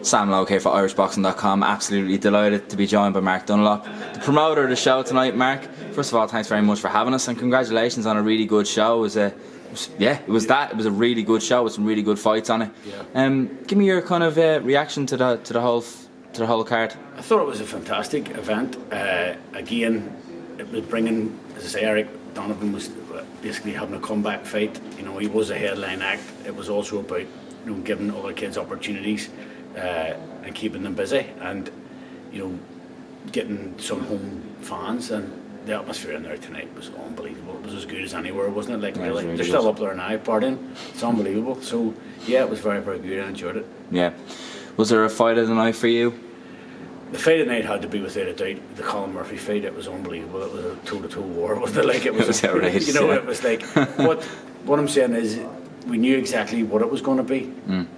Sam Logue here for irishboxing.com. Absolutely delighted to be joined by Mark Dunlop, the promoter of the show tonight. Mark, first of all, thanks very much for having us, and congratulations on a really good show. It was a really good show with some really good fights on it. Give me your kind of reaction to the whole card. I thought it was a fantastic event. Again, it was bringing, as I say, Eric Donovan was basically having a comeback fight. You know, he was a headline act. It was also about, you know, giving other kids opportunities and keeping them busy, and, you know, getting some home fans. And the atmosphere in there tonight was unbelievable. It was as good as anywhere, wasn't it? Like, really, they're still up there now partying. It's unbelievable. So yeah, it was very, very good. I enjoyed it. Yeah. Was there a fight of the night for you? The fight of the night had to be, without a doubt, the Colin Murphy fight. It was unbelievable. It was a toe-to-toe war, wasn't it? Like, it was outrageous. You know, it was like, what I'm saying is, we knew exactly what it was going to be.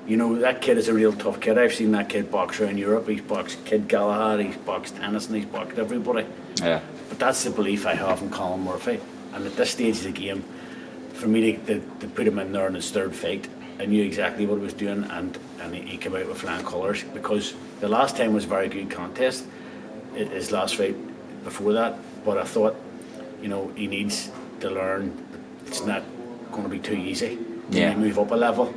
You know, that kid is a real tough kid. I've seen that kid box around Europe. He's boxed Kid Galahad, he's boxed Tennyson, he's boxed everybody. Yeah. But that's the belief I have in Colin Murphy. And at this stage of the game, for me to put him in there in his third fight, I knew exactly what he was doing, and he came out with flying colours, because the last time was a very good contest, his last fight before that. But I thought, you know, he needs to learn it's not going to be too easy. Yeah. Move up a level.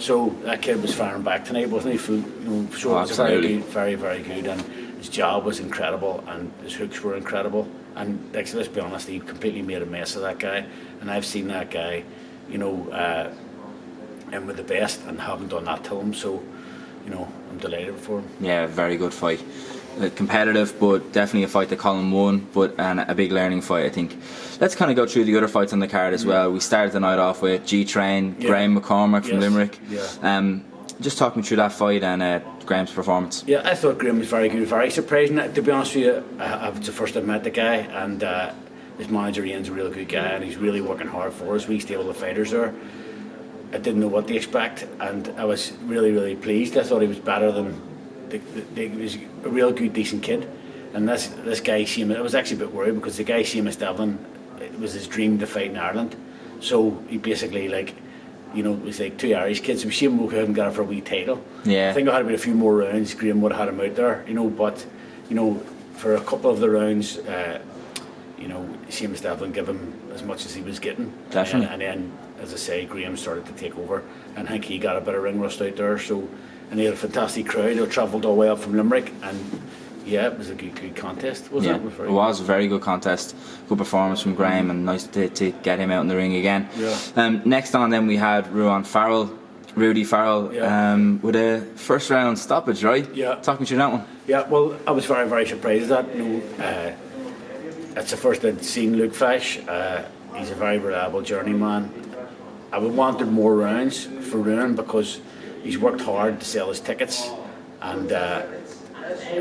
So that kid was firing back tonight, wasn't he? You know, so it was very good, very, very good, and his jab was incredible, and his hooks were incredible. And like, let's be honest, he completely made a mess of that guy. And I've seen that guy, you know, in with the best, and haven't done that to him. So, you know, I'm delighted for him. Yeah, very good fight. Competitive, but definitely a fight that Colin won, and a big learning fight, I think. Let's kind of go through the other fights on the card as well. We started the night off with G-Train, Graham McCormack from Limerick. Just talk me through that fight and Graham's performance. Yeah, I thought Graham was very good, very surprising. To be honest with you, it's the first I've met the guy, and his manager Ian's a real good guy, and he's really working hard for us. We stable the fighters there. I didn't know what to expect, and I was really, really pleased. I thought he was better than. He was a real good, decent kid, and this guy Seamus. I was actually a bit worried, because the guy Seamus Devlin, it was his dream to fight in Ireland. So he basically, like, you know, it was like two Irish kids. So Seamus we couldn't get it for a wee title. Yeah. I think I had been a few more rounds, Graham would have had him out there, you know. But, you know, for a couple of the rounds, you know, Seamus Devlin gave him as much as he was getting. Definitely. And then, as I say, Graham started to take over, and I think he got a bit of ring rust out there. So. And he had a fantastic crowd. They travelled all the way up from Limerick, and yeah, it was a good contest, wasn't it? It was a very good contest. Good performance from Graham, and nice to get him out in the ring again. Next on, then we had Rudy Farrell, with a first round stoppage, right? Yeah. Talk me through that one. Yeah, well, I was very, very surprised at that. You know, it's the first I'd seen Luke Flash. He's a very reliable journeyman. I would wanted more rounds for Ruan, because he's worked hard to sell his tickets, and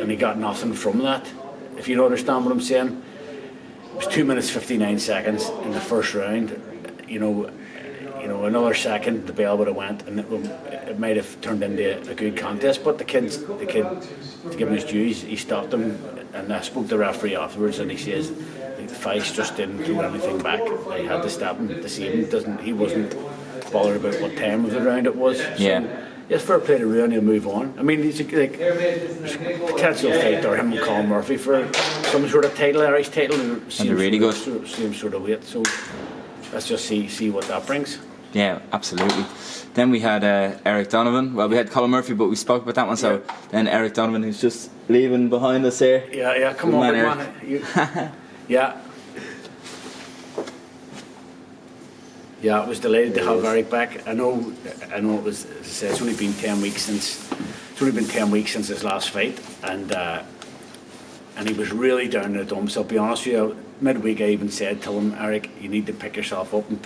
he got nothing from that, if you don't understand what I'm saying. It was 2 minutes 59 seconds in the first round. You know, another second the bell would have went, and it might have turned into a good contest. But the kid, to give him his dues, he stopped him, and I spoke to the referee afterwards, and he says the Feist just didn't throw anything back. They had to stop him to see him. He wasn't bothered about what time of the round it was. So, yes, fair play to Ruan, he'll move on. I mean, he's like potential fight or him and Colin Murphy for some sort of title, Irish title. And they're really good. Same sort of weight. So let's just see what that brings. Yeah, absolutely. Then we had Eric Donovan. Well, we had Colin Murphy, but we spoke about that one. So then Eric Donovan, who's just leaving behind us here. Yeah, come on, man. Yeah, I was delighted to have Eric back. I know it was, as I said, it's only been 10 weeks since his last fight, and he was really down in the dumps. I'll be honest with you, midweek I even said to him, Eric, you need to pick yourself up and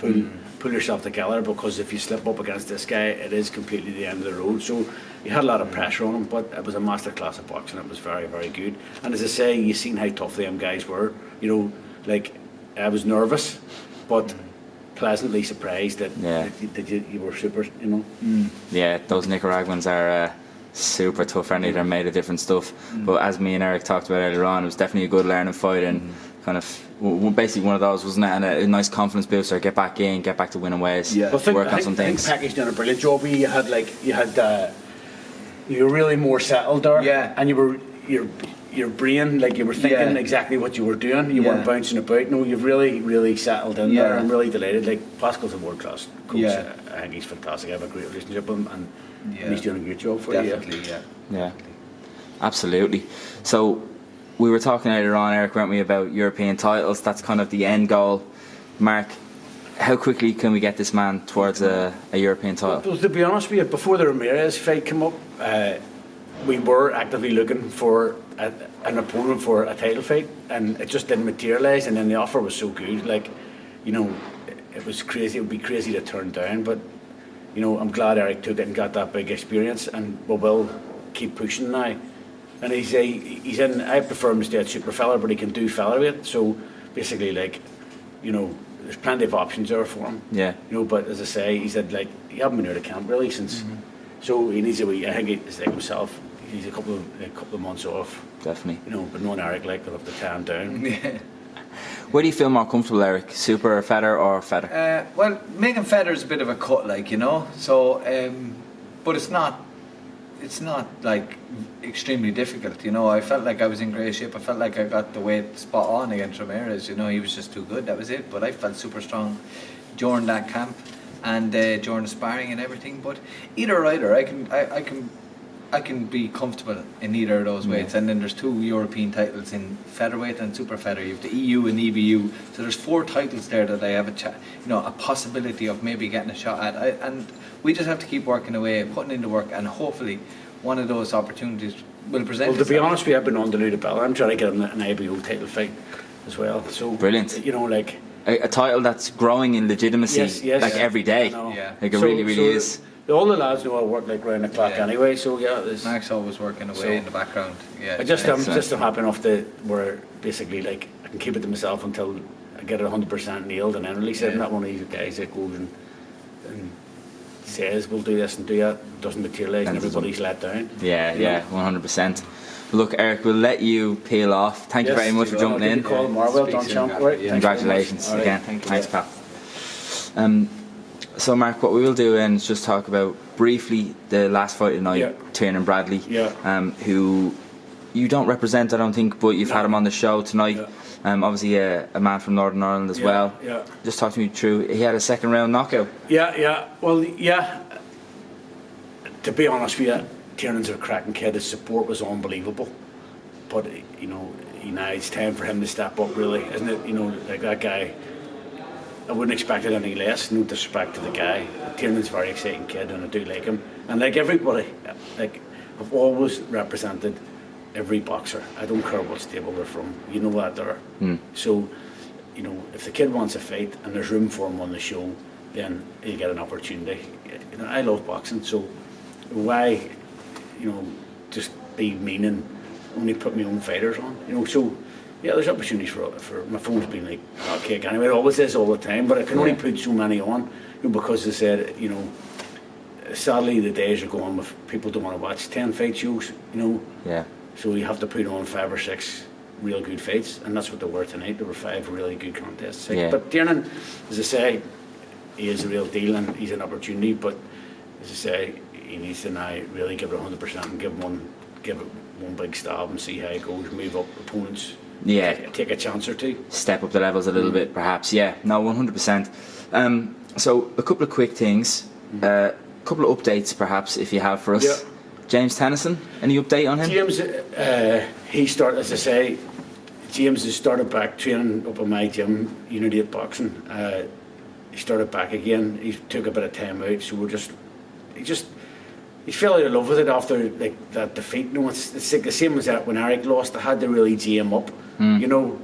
pull yourself together, because if you slip up against this guy, it is completely the end of the road. So he had a lot of pressure on him, but it was a masterclass of boxing. It was very, very good. And as I say, you seen how tough them guys were. You know, like, I was nervous, but pleasantly surprised that you were super, you know. Yeah, those Nicaraguans are super tough, aren't they? They're made of different stuff. But as me and Eric talked about earlier on, it was definitely a good learning fight, and kind of basically one of those, wasn't it? And a nice confidence booster. Get back in, get back to winning ways. Yeah. Work on some things. I think Packy's done a brilliant job. You had you were really more settled there. Yeah. And you were your brain, like you were thinking exactly what you were doing. You weren't bouncing about. No, you've really settled in there. I'm really delighted. Like Pascal's a world class coach. I think he's fantastic. I have a great relationship with him, and he's doing a great job for you. Yeah, absolutely. So we were talking earlier on, Eric, weren't we, about European titles? That's kind of the end goal. Mark, how quickly can we get this man towards a European title? Well, to be honest with you, before the Ramirez fight came up, we were actively looking for an opponent for a title fight, and it just didn't materialise. And then the offer was so good, like, you know, it was crazy. It would be crazy to turn down, but you know, I'm glad Eric took it and got that big experience, and we will keep pushing now. And he's in. I prefer him to stay at super fella, but he can do featherweight. So basically, like, you know, there's plenty of options there for him. Yeah. You know, but as I say, he said, like, he hasn't been out of camp really since. So he needs a wee. I think he's like himself. He's a couple of months off. Definitely. You know, but knowing Eric, like, they'll have to calm down. Where do you feel more comfortable, Eric? Super feather or feather? Well, making feather is a bit of a cut, like, you know. So, but it's not like extremely difficult, you know. I felt like I was in great shape. I felt like I got the weight spot on against Ramirez. You know, he was just too good. That was it. But I felt super strong during that camp and during the sparring and everything. But either or either, I can be comfortable in either of those weights. And then there's 2 European titles in featherweight and super feather. You have the EU and EBU. So there's 4 titles there that I have a possibility of maybe getting a shot at. And we just have to keep working away, putting in the work, and hopefully one of those opportunities will present itself. Well, to be honest with you, I've been on the Luda Bell. I'm trying to get an IBO title fight as well. So brilliant. You know, like a title that's growing in legitimacy, like every day. Like it really is. All the lads know I work like round the clock anyway, so Max always working away in the background. I'm just happy enough to where basically, like, I can keep it to myself until I get it 100% nailed, and then release it. I'm not one of these guys that goes and says we'll do this and do that, doesn't materialise, and everybody's let down. 100%. Look, Eric, we'll let you peel off. Thank you very much for jumping in. Well done, champ. Congratulations again. Thanks, pal. So, Mark, what we will do then is just talk about briefly the last fight of the night, Tiernan Bradley, who you don't represent, I don't think, but you've had him on the show tonight. Obviously a man from Northern Ireland as well. Just talk to me through. He had a 2nd round knockout. Well, to be honest with you, Tiernan's a cracking kid. His support was unbelievable. But, you know, now it's time for him to step up, really, isn't it? You know, like that guy, I wouldn't expect it any less. No disrespect to the guy. Tiernan's a very exciting kid, and I do like him. And like everybody, like, I've always represented every boxer. I don't care what stable they're from. You know that there. So, you know, if the kid wants a fight and there's room for him on the show, then he'll get an opportunity. You know, I love boxing, so why, you know, just be mean and only put my own fighters on? You know, so yeah, there's opportunities for my phone's been like hot cake anyway. It always is all the time, but I can only put so many on, you know, because they said, you know, sadly the days are going with people don't want to watch 10 fight shows, you know. So you have to put on 5 or 6 real good fights, and that's what there were tonight. There were 5 really good contests. But Tiernan, as I say, he is a real deal and he's an opportunity. But as I say, he needs to now really give it 100% and give it one big stab and see how it goes. Move up opponents. Take a chance or 2. Step up the levels a little bit, perhaps. 100%. So a couple of quick things. A couple of updates, perhaps, if you have for us. James Tennyson, any update on him? James, he started, as I say, James has started back training up in my gym, Unity at Boxing. He started back again. He took a bit of time out, so he fell out of love with it after like that defeat. You know, it's like the same as that when Eric lost. I had to really G him up, you know.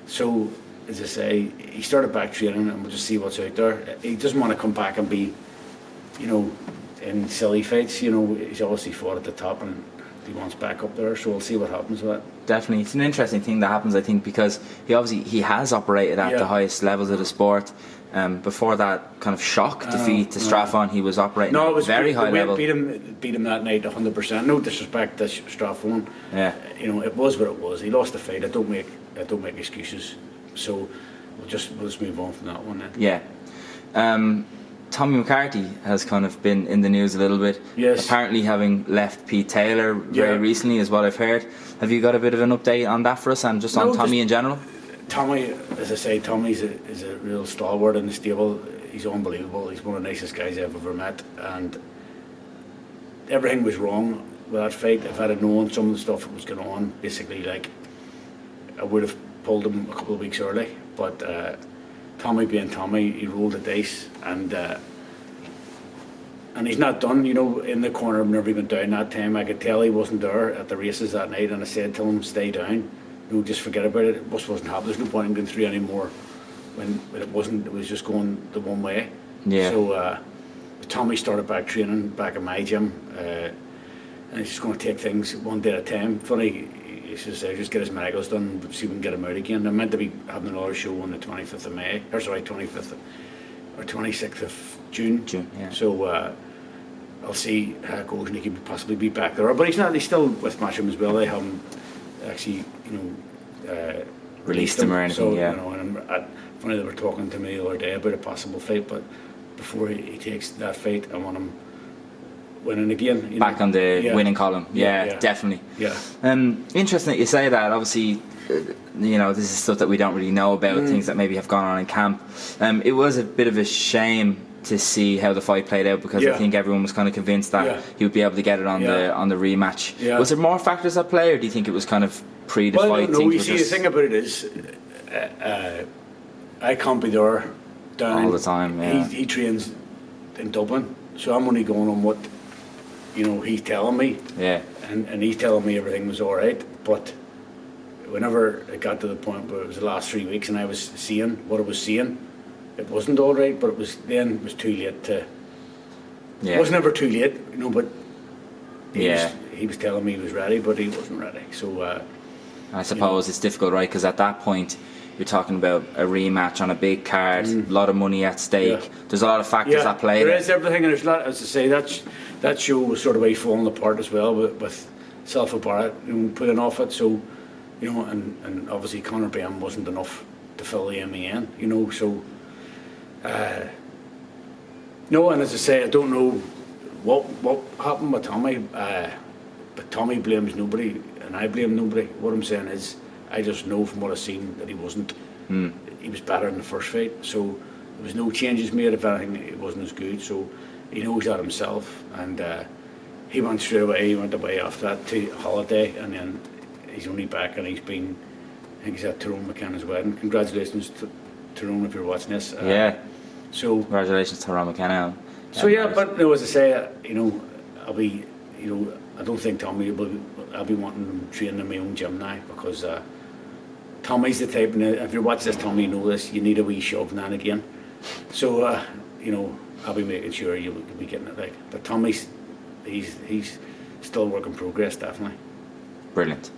So as I say, he started back training, and we'll just see what's out there. He doesn't want to come back and be, you know, in silly fights. You know, he's obviously fought at the top, and he wants back up there. So we'll see what happens with that. Definitely, it's an interesting thing that happens, I think, because he has operated at the highest levels of the sport. Before that kind of shock defeat to Straffon, he was operating at a very high level. Beat him that night 100%. No disrespect to Straffon. You know, it was what it was. He lost the fight. I don't make excuses. So we'll just move on from that one then. Tommy McCarthy has kind of been in the news a little bit. Yes. Apparently having left Pete Taylor very recently is what I've heard. Have you got a bit of an update on that for us, and just on Tommy in general? Tommy, as I say, Tommy is a real stalwart in the stable. He's unbelievable. He's one of the nicest guys I've ever met, and everything was wrong with that fight. If I'd have known some of the stuff that was going on, basically, like, I would have pulled him a couple of weeks early. But Tommy being Tommy, he rolled the dice, and he's not done. You know, in the corner whenever he went down that time, I could tell he wasn't there at the races that night, and I said to him, stay down. You know, just forget about it. It just wasn't happening. There's no point in going through anymore when it wasn't. It was just going the one way. Yeah. So Tommy started back training back in my gym, and he's just going to take things one day at a time. Funny, he says, just get his medicals done, see if we can get him out again. They're meant to be having another show on the 25th of May, or sorry, 25th or 26th of June. Yeah. So I'll see how it goes, and he could possibly be back there. But he's not. He's still with Matchroom as well. They haven't actually, released him or anything. So, yeah. You know, and funny, they were talking to me the other day about a possible fight, but before he takes that fight, I want him winning again. Back on the winning column. Yeah, definitely. Yeah. Interesting that you say that. Obviously, this is stuff that we don't really know about, things that maybe have gone on in camp. It was a bit of a shame to see how the fight played out, because I think everyone was kind of convinced that he would be able to get it on the rematch. Yeah. Was there more factors at play, or do you think it was kind of pre the fight? No, you see, the thing about it is, I can't be there down all the time. Yeah. He trains in Dublin, so I'm only going on what he's telling me. Yeah. And he's telling me everything was all right, but whenever it got to the point where it was the last 3 weeks and I was seeing what I was seeing, it wasn't all right, but it was too late to. Yeah. It wasn't ever too late, but he was telling me he was ready, but he wasn't ready. So I suppose it's difficult, right? Because at that point you're talking about a rematch on a big card, a lot of money at stake. Yeah. There's a lot of factors at play. There is everything, and there's a lot. As I say, that show was sort of falling apart as well with Selfa Barrett putting off it. So and obviously Conor Benn wasn't enough to fill the MEN. So. No, and as I say, I don't know what happened with Tommy, but Tommy blames nobody and I blame nobody. What I'm saying is, I just know from what I've seen that he wasn't. He was better in the first fight, so there was no changes made. If anything, it wasn't as good. So he knows that himself, and he went straight away. He went away after that to holiday, and then he's only back, and I think he's at Tyrone McKenna's wedding. Congratulations to Tyrone if you're watching this. So congratulations to Tyrone McKenna. So but as I say, I'll be, I don't think Tommy I'll be wanting him training in my own gym now, because Tommy's the type, and if you're watching this, Tommy, you know this, you need a wee shove now and again. So I'll be making sure you'll be getting it right. But Tommy's he's still work in progress, definitely. Brilliant.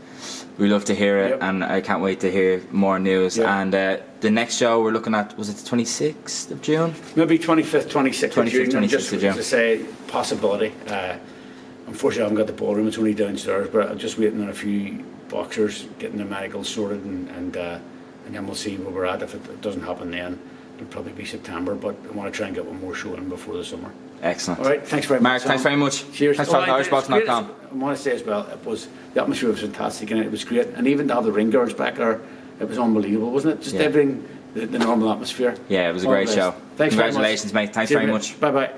We love to hear it, and I can't wait to hear more news. And the next show we're looking at, was it the 26th of June? Maybe 25th, 26th of June. 26th of June. Just to say, possibility. Unfortunately, I haven't got the ballroom, it's only downstairs, but I'm just waiting on a few boxers, getting their medicals sorted, and then we'll see where we're at. If it doesn't happen then, it'll probably be September, but I want to try and get one more show in before the summer. Excellent. All right, thanks very Mark, much. Mark, thanks very much. Cheers. Thanks for IrishBoxing.com. I want to say as well, the atmosphere was fantastic, and it was great, and even to have the ring girls back there, it was unbelievable, wasn't it? Just everything, the normal atmosphere. Yeah, it was a great show. Thanks. Congratulations, mate. Thanks very much. Bye bye.